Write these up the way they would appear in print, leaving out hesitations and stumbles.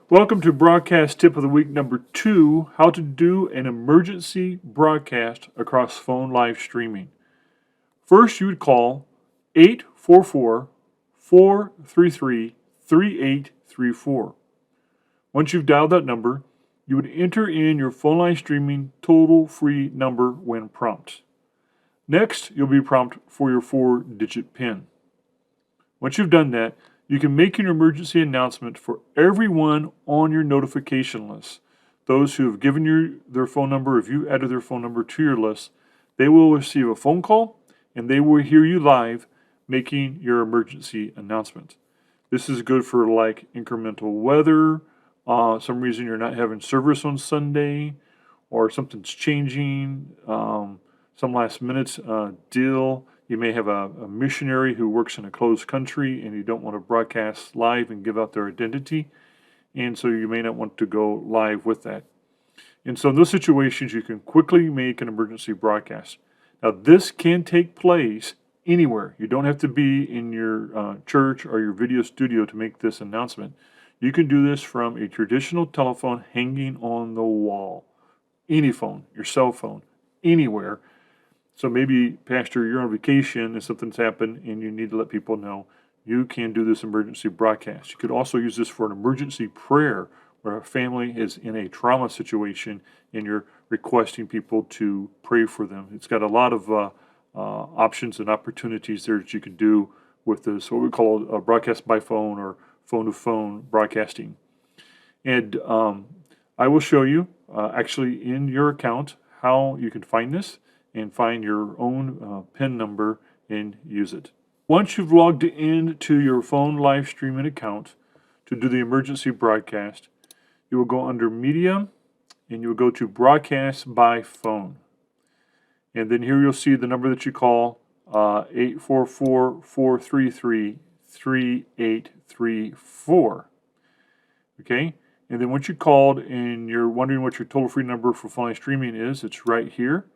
Welcome to broadcast tip of the week number 2, how to do an emergency broadcast across phone live streaming. First, you would call 844-433-3834. Once you've dialed that number, you would enter in your phone live streaming total free number when prompted. Next, you'll be prompted for your 4-digit PIN. Once you've done that, you can make an emergency announcement for everyone on your notification list. Those who have given you their phone number, if you added their phone number to your list, they will receive a phone call and they will hear you live making your emergency announcement. This is good for like incremental weather, some reason you're not having service on Sunday, or something's changing, some last minute deal. You may have a missionary who works in a closed country and you don't want to broadcast live and give out their identity. And so you may not want to go live with that. And so in those situations, you can quickly make an emergency broadcast. Now, this can take place anywhere. You don't have to be in your church or your video studio to make this announcement. You can do this from a traditional telephone hanging on the wall. Any phone, your cell phone, anywhere. So maybe, Pastor, you're on vacation and something's happened and you need to let people know. You can do this emergency broadcast. You could also use this for an emergency prayer where a family is in a trauma situation and you're requesting people to pray for them. It's got a lot of options and opportunities there that you can do with this, what we call a broadcast by phone or phone-to-phone broadcasting. And I will show you actually in your account how you can find this and find your own PIN number and use it. Once you've logged in to your phone live streaming account to do the emergency broadcast, you will go under Media and you will go to Broadcast by Phone. And then here you'll see the number that you call, 844-433-3834. Okay? And then once you called and you're wondering what your total free number for phone live streaming is, it's right here.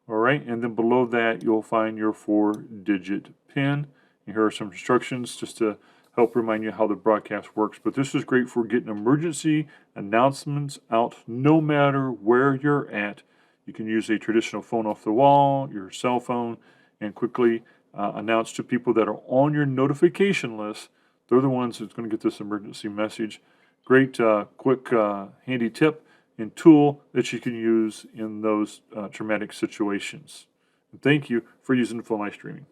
All right, and then below that, you'll find your 4-digit PIN. And here are some instructions just to help remind you how the broadcast works. But this is great for getting emergency announcements out no matter where you're at. You can use a traditional phone off the wall, your cell phone, and quickly announce to people that are on your notification list. They're the ones that's going to get this emergency message. Great, quick, handy tip and tool that you can use in those traumatic situations. And thank you for using phone live streaming.